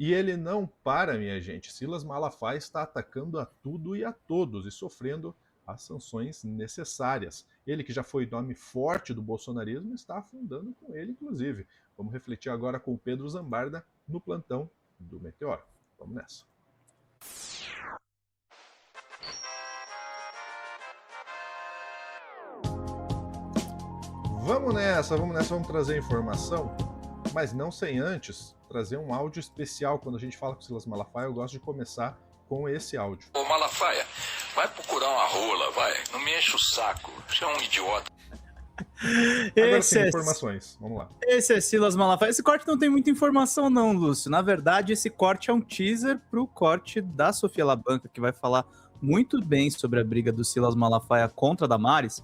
E ele não para, minha gente. Silas Malafaia está atacando a tudo e a todos e sofrendo as sanções necessárias. Ele, que já foi nome forte do bolsonarismo, está afundando com ele, inclusive. Vamos refletir agora com o Pedro Zambarda no plantão do Meteoro. Vamos nessa. Vamos trazer informação, mas não sem antes trazer um áudio especial. Quando a gente fala com o Silas Malafaia, eu gosto de começar com esse áudio. Ô Malafaia, vai procurar uma rola, vai. Não me enche o saco. Você é um idiota. Agora sim, informações. Vamos lá. Esse é Silas Malafaia. Esse corte não tem muita informação não, Lúcio. Na verdade, esse corte é um teaser pro corte da Sofia Labanca, que vai falar muito bem sobre a briga do Silas Malafaia contra a Damares.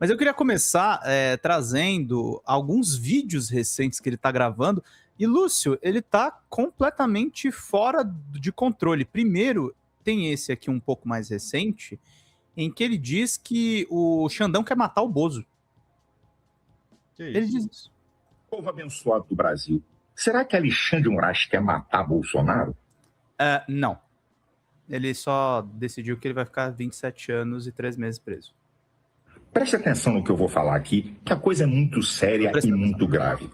Mas eu queria começar trazendo alguns vídeos recentes que ele está gravando. E, Lúcio, ele está completamente fora de controle. Primeiro, tem esse aqui um pouco mais recente, em que ele diz que o Xandão quer matar o Bozo. Ele diz isso. Povo abençoado do Brasil, será que Alexandre de Moraes quer matar Bolsonaro? Não. Ele só decidiu que ele vai ficar 27 anos e 3 meses preso. Preste atenção no que eu vou falar aqui, que a coisa é muito séria e muito grave.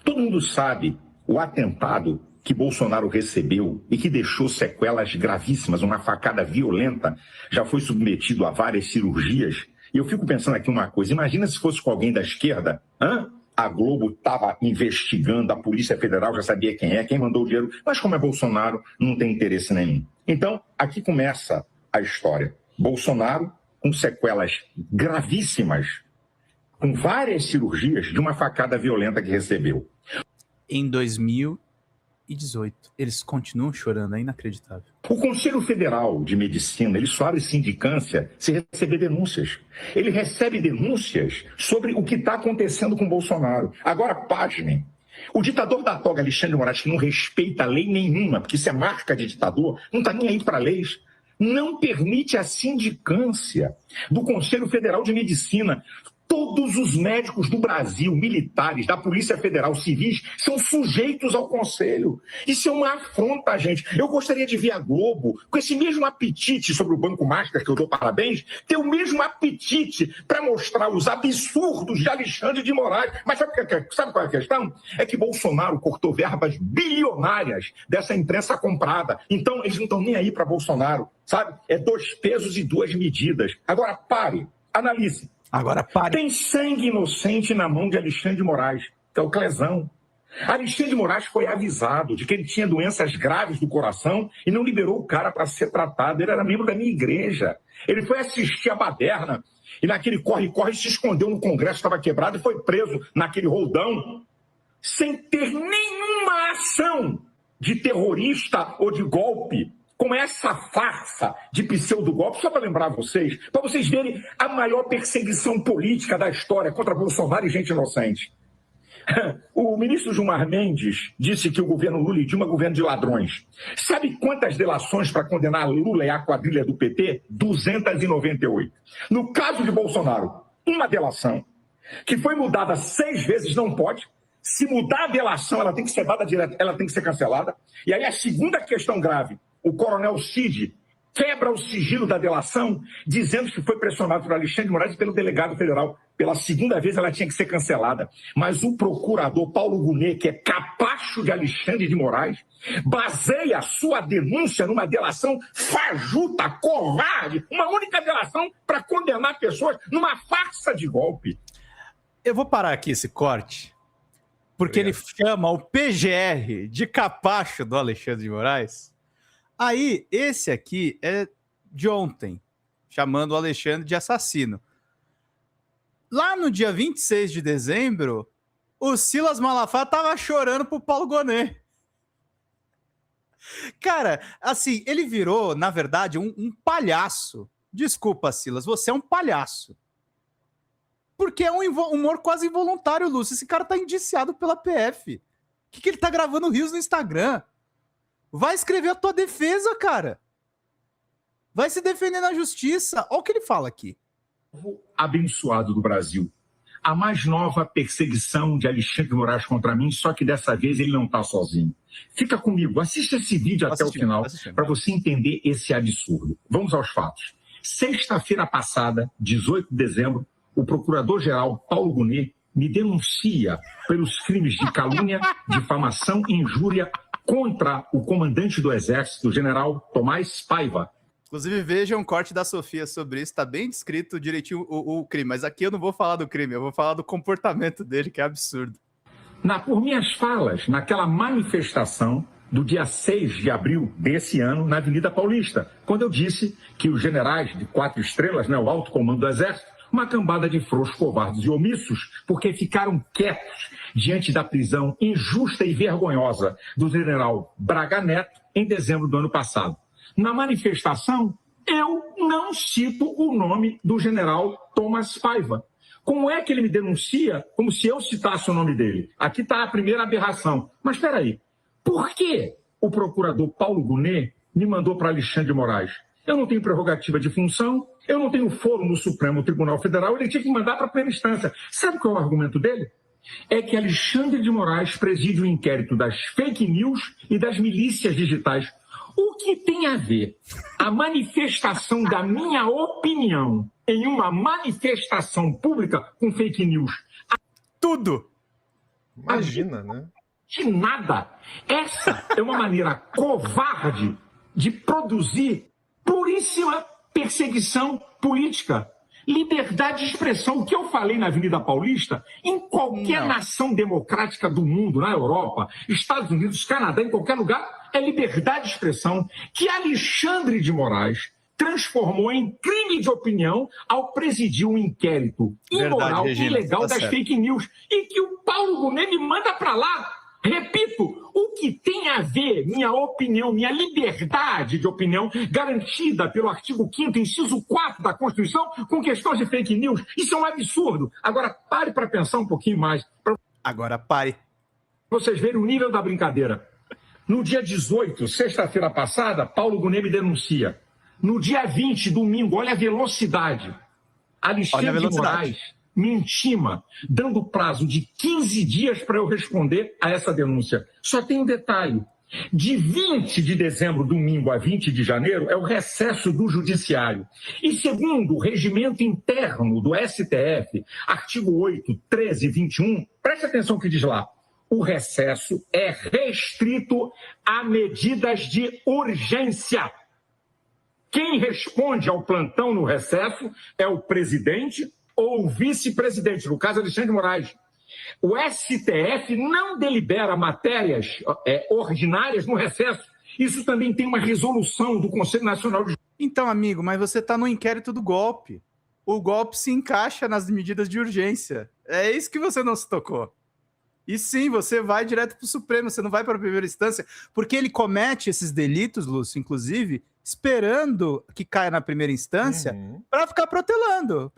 Todo mundo sabe o atentado que Bolsonaro recebeu e que deixou sequelas gravíssimas, uma facada violenta, já foi submetido a várias cirurgias. E eu fico pensando aqui uma coisa, imagina se fosse com alguém da esquerda, a Globo estava investigando, a Polícia Federal já sabia quem mandou o dinheiro, mas como é Bolsonaro, não tem interesse nenhum. Então, aqui começa a história. Bolsonaro com sequelas gravíssimas, com várias cirurgias de uma facada violenta que recebeu. Em 2018, eles continuam chorando, é inacreditável. O Conselho Federal de Medicina, ele só abre sindicância se receber denúncias. Ele recebe denúncias sobre o que está acontecendo com Bolsonaro. Agora, pasmem. O ditador da toga, Alexandre de Moraes, que não respeita lei nenhuma, porque isso é marca de ditador, não está nem aí para leis, não permite a sindicância do Conselho Federal de Medicina. Todos os médicos do Brasil, militares, da Polícia Federal, civis, são sujeitos ao Conselho. Isso é uma afronta, gente. Eu gostaria de ver a Globo, com esse mesmo apetite sobre o Banco Master, que eu dou parabéns, ter o mesmo apetite para mostrar os absurdos de Alexandre de Moraes. Mas sabe qual é a questão? É que Bolsonaro cortou verbas bilionárias dessa imprensa comprada. Então, eles não estão nem aí para Bolsonaro, sabe? É 2 pesos e 2 medidas. Agora, pare, analise. Agora pare. Tem sangue inocente na mão de Alexandre de Moraes, que é o Clezão. Alexandre de Moraes foi avisado de que ele tinha doenças graves do coração e não liberou o cara para ser tratado. Ele era membro da minha igreja. Ele foi assistir a baderna e naquele corre-corre se escondeu no Congresso, estava quebrado e foi preso naquele roldão sem ter nenhuma ação de terrorista ou de golpe. Com essa farsa de pseudo-golpe, só para lembrar vocês, para vocês verem a maior perseguição política da história contra Bolsonaro e gente inocente. O ministro Gilmar Mendes disse que o governo Lula e Dilma é governo de ladrões. Sabe quantas delações para condenar Lula e a quadrilha do PT? 298. No caso de Bolsonaro, uma delação que foi mudada 6 vezes, não pode. Se mudar a delação, ela tem que ser dada direta, ela tem que ser cancelada. E aí a segunda questão grave, o coronel Cid quebra o sigilo da delação, dizendo que foi pressionado por Alexandre de Moraes e pelo delegado federal. Pela segunda vez ela tinha que ser cancelada. Mas o procurador Paulo Gonet, que é capacho de Alexandre de Moraes, baseia a sua denúncia numa delação fajuta, covarde, uma única delação para condenar pessoas numa farsa de golpe. Eu vou parar aqui esse corte, porque ele chama o PGR de capacho do Alexandre de Moraes. Aí, esse aqui é de ontem, chamando o Alexandre de assassino. Lá no dia 26 de dezembro, o Silas Malafaia tava chorando pro Paulo Gonet. Cara, assim, ele virou, na verdade, um palhaço. Desculpa, Silas, você é um palhaço. Porque é um humor quase involuntário, Lúcio. Esse cara tá indiciado pela PF. O que ele tá gravando rios no Instagram? Vai escrever a tua defesa, cara. Vai se defender na justiça. Olha o que ele fala aqui. Abençoado do Brasil. a mais nova perseguição de Alexandre de Moraes contra mim, só que dessa vez ele não está sozinho. Fica comigo, assista esse vídeo até o final para você entender esse absurdo. Vamos aos fatos. Sexta-feira passada, 18 de dezembro, o procurador-geral Paulo Gonet me denuncia pelos crimes de calúnia, difamação e injúria contra o comandante do Exército, o general Tomás Paiva. Inclusive, veja um corte da Sofia sobre isso, tá bem descrito direitinho o crime, mas aqui eu não vou falar do crime, eu vou falar do comportamento dele, que é absurdo. Por minhas falas, naquela manifestação do dia 6 de abril desse ano, na Avenida Paulista, quando eu disse que os generais de 4 estrelas, o alto comando do Exército, uma cambada de frouxos, covardes e omissos, porque ficaram quietos diante da prisão injusta e vergonhosa do general Braga Neto em dezembro do ano passado. Na manifestação, eu não cito o nome do general Tomás Paiva. Como é que ele me denuncia como se eu citasse o nome dele? Aqui está a primeira aberração. Mas espera aí, por que o procurador Paulo Gonet me mandou para Alexandre de Moraes? Eu não tenho prerrogativa de função, eu não tenho foro no Supremo Tribunal Federal, ele tinha que mandar para a primeira instância. Sabe qual é o argumento dele? É que Alexandre de Moraes preside o inquérito das fake news e das milícias digitais. O que tem a ver a manifestação da minha opinião em uma manifestação pública com fake news? Tudo! Imagina, né? De nada. Essa é uma maneira covarde de produzir puríssima perseguição política. Liberdade de expressão. O que eu falei na Avenida Paulista, em qualquer nação democrática do mundo, na Europa, Estados Unidos, Canadá, em qualquer lugar, é liberdade de expressão que Alexandre de Moraes transformou em crime de opinião ao presidir um inquérito imoral e ilegal das fake news. E que o Paulo Gonet me manda para lá. Repito, o que tem a ver minha opinião, minha liberdade de opinião, garantida pelo artigo 5º, inciso 4 da Constituição, com questões de fake news? Isso é um absurdo. Agora, pare para pensar um pouquinho mais. Agora, pare. Vocês verem o nível da brincadeira. No dia 18, sexta-feira passada, Paulo Gonet me denuncia. No dia 20, domingo, olha a velocidade. Alexandre de Moraes me intima, dando prazo de 15 dias para eu responder a essa denúncia. Só tem um detalhe. De 20 de dezembro, domingo, a 20 de janeiro, é o recesso do Judiciário. E segundo o regimento interno do STF, artigo 8, 13 e 21, preste atenção o que diz lá. O recesso é restrito a medidas de urgência. Quem responde ao plantão no recesso é o presidente ou o vice-presidente, no caso Alexandre de Moraes. O STF não delibera matérias ordinárias no recesso. Isso também tem uma resolução do Conselho Nacional de Justiça. Então, amigo, mas você está no inquérito do golpe. O golpe se encaixa nas medidas de urgência. É isso que você não se tocou. E sim, você vai direto para o Supremo, você não vai para a primeira instância, porque ele comete esses delitos, Lúcio, inclusive, esperando que caia na primeira instância para ficar protelando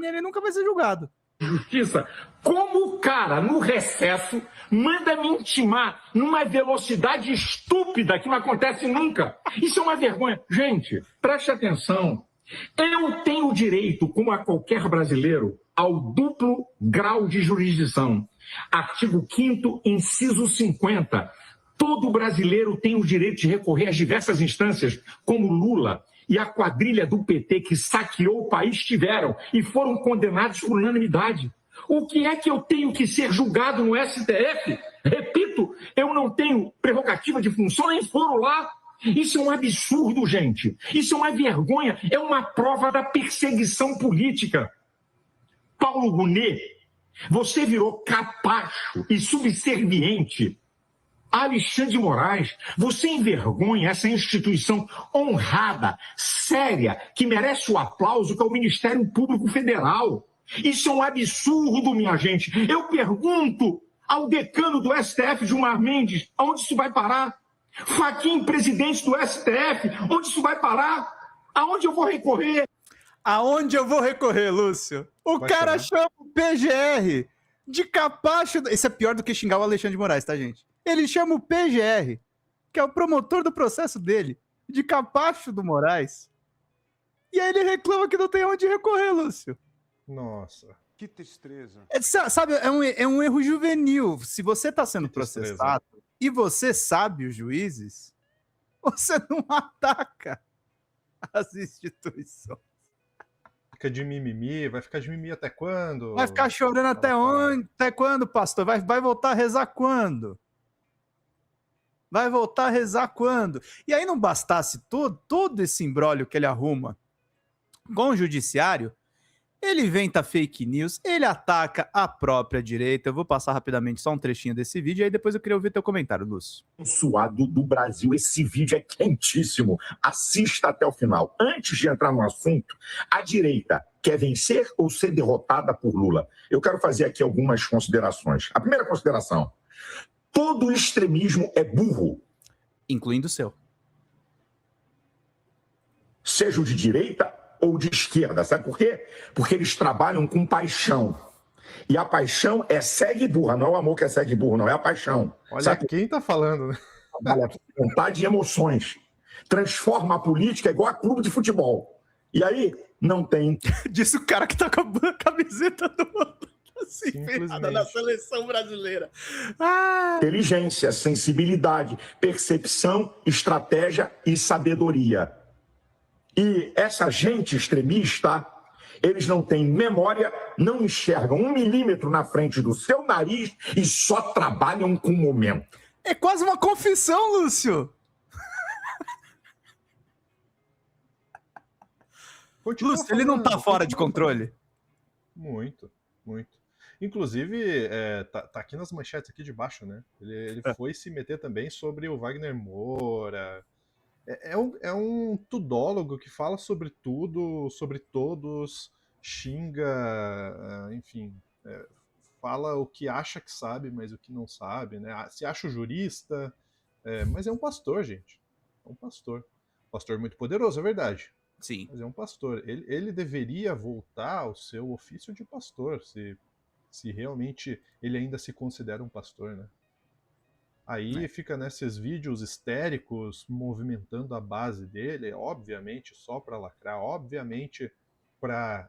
e ele nunca vai ser julgado. Justiça, como o cara no recesso manda me intimar numa velocidade estúpida que não acontece nunca. Isso é uma vergonha. Gente, preste atenção. Eu tenho direito, como a qualquer brasileiro, ao duplo grau de jurisdição. Artigo 5º, inciso 50. Todo brasileiro tem o direito de recorrer às diversas instâncias, como Lula e a quadrilha do PT que saqueou o país tiveram e foram condenados por unanimidade. O que é que eu tenho que ser julgado no STF? Repito, eu não tenho prerrogativa de função, nem foro lá. Isso é um absurdo, gente. Isso é uma vergonha, é uma prova da perseguição política. Paulo Gonet, você virou capacho e subserviente. Alexandre de Moraes, você envergonha essa instituição honrada, séria, que merece o aplauso, que é o Ministério Público Federal. Isso é um absurdo, minha gente. Eu pergunto ao decano do STF, Gilmar Mendes, aonde isso vai parar? Fachin, presidente do STF, onde isso vai parar? Aonde eu vou recorrer? Aonde eu vou recorrer, Lúcio? O cara chama o PGR de capacho... Isso é pior do que xingar o Alexandre de Moraes, tá, gente? Ele chama o PGR, que é o promotor do processo dele, de capacho do Moraes. E aí ele reclama que não tem onde recorrer, Lúcio. Nossa. Que tristeza. Sabe, é um erro juvenil. Se você está sendo Que tristeza. processado e você sabe os juízes, você não ataca as instituições. Fica de mimimi, vai ficar de mimimi até quando? Vai ficar chorando até onde? Até quando, pastor? Vai voltar a rezar quando? Vai voltar a rezar quando? E aí não bastasse todo esse imbróglio que ele arruma com o judiciário, ele inventa fake news, ele ataca a própria direita. Eu vou passar rapidamente só um trechinho desse vídeo, e aí depois eu queria ouvir teu comentário, Lúcio. Suado do Brasil, esse vídeo é quentíssimo. Assista até o final. Antes de entrar no assunto, a direita quer vencer ou ser derrotada por Lula? Eu quero fazer aqui algumas considerações. A primeira consideração: todo extremismo é burro. Incluindo o seu. Seja o de direita ou de esquerda. Sabe por quê? Porque eles trabalham com paixão. E a paixão é cega e burra. Não é o amor que é cego e burro, não. É a paixão. Olha Sabe? quem tá falando, né? Trabalha com vontade e emoções. Transforma a política igual a clube de futebol. E aí, não tem... Disse o cara que tá com a camiseta do assim, Simplesmente. ferrada na seleção brasileira. Ah! inteligência, sensibilidade, percepção, estratégia e sabedoria. E essa gente extremista, eles não têm memória, não enxergam 1 milímetro na frente do seu nariz e só trabalham com o momento. É quase uma confissão, Lúcio. Continua Lúcio, ele não tá falando, fora de continua controle? Muito, muito. Inclusive, tá aqui nas manchetes aqui de baixo, né? Ele foi se meter também sobre o Wagner Moura. É um tudólogo que fala sobre tudo, sobre todos, xinga, enfim, fala o que acha que sabe, mas o que não sabe, né? Se acha o jurista, mas é um pastor, gente. É um pastor. Pastor muito poderoso, é verdade. Sim. Mas é um pastor. Ele deveria voltar ao seu ofício de pastor, se realmente ele ainda se considera um pastor, né? Aí fica nesses vídeos histéricos movimentando a base dele, obviamente só para lacrar, obviamente para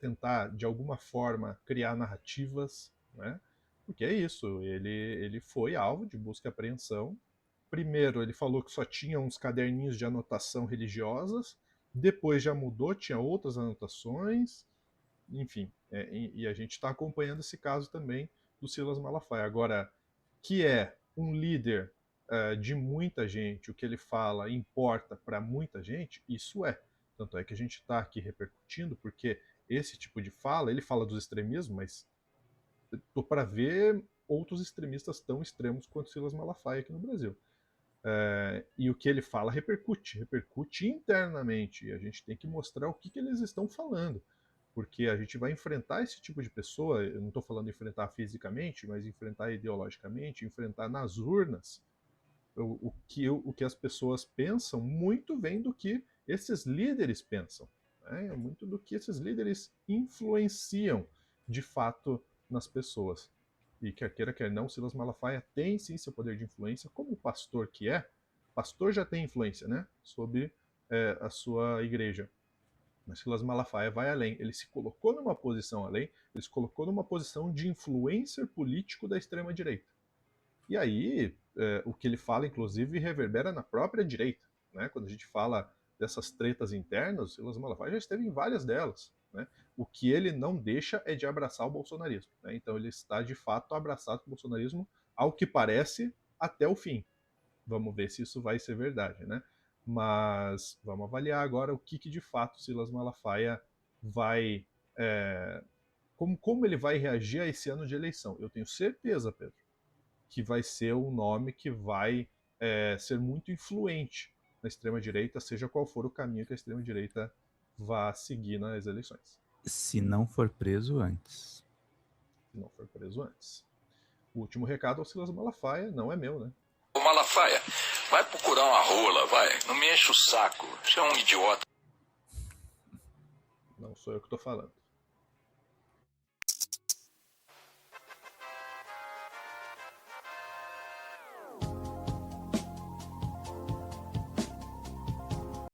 tentar de alguma forma criar narrativas, né? Porque é isso, ele foi alvo de busca e apreensão. Primeiro ele falou que só tinha uns caderninhos de anotação religiosas, depois já mudou, tinha outras anotações, enfim, e a gente está acompanhando esse caso também do Silas Malafaia. Agora, que é um líder de muita gente, o que ele fala importa para muita gente, isso é. Tanto é que a gente está aqui repercutindo, porque esse tipo de fala, ele fala dos extremismos, mas tô para ver outros extremistas tão extremos quanto Silas Malafaia aqui no Brasil. E o que ele fala repercute internamente, e a gente tem que mostrar o que eles estão falando. Porque a gente vai enfrentar esse tipo de pessoa, eu não estou falando de enfrentar fisicamente, mas enfrentar ideologicamente, enfrentar nas urnas. O que as pessoas pensam muito vem do que esses líderes pensam. Né? Muito do que esses líderes influenciam, de fato, nas pessoas. E quer queira, quer não, Silas Malafaia tem sim seu poder de influência, como pastor que é. Pastor já tem influência, né? Sobre a sua igreja. Mas Silas Malafaia vai além. Ele se colocou numa posição além, ele se colocou numa posição de influencer político da extrema-direita. E aí, o que ele fala, inclusive, reverbera na própria direita. Né? Quando a gente fala dessas tretas internas, Silas Malafaia já esteve em várias delas. Né? O que ele não deixa é de abraçar o bolsonarismo. Né? Então ele está, de fato, abraçado com o bolsonarismo, ao que parece, até o fim. Vamos ver se isso vai ser verdade, né? Mas vamos avaliar agora o que de fato Silas Malafaia vai... como ele vai reagir a esse ano de eleição. Eu tenho certeza, Pedro, que vai ser um nome que vai ser muito influente na extrema-direita, seja qual for o caminho que a extrema-direita vá seguir nas eleições. Se não for preso antes. Se não for preso antes. O último recado ao Silas Malafaia não é meu, né? Ô Malafaia, vai procurar uma rola, vai. Não me enche o saco. Você é um idiota. Não sou eu que estou falando.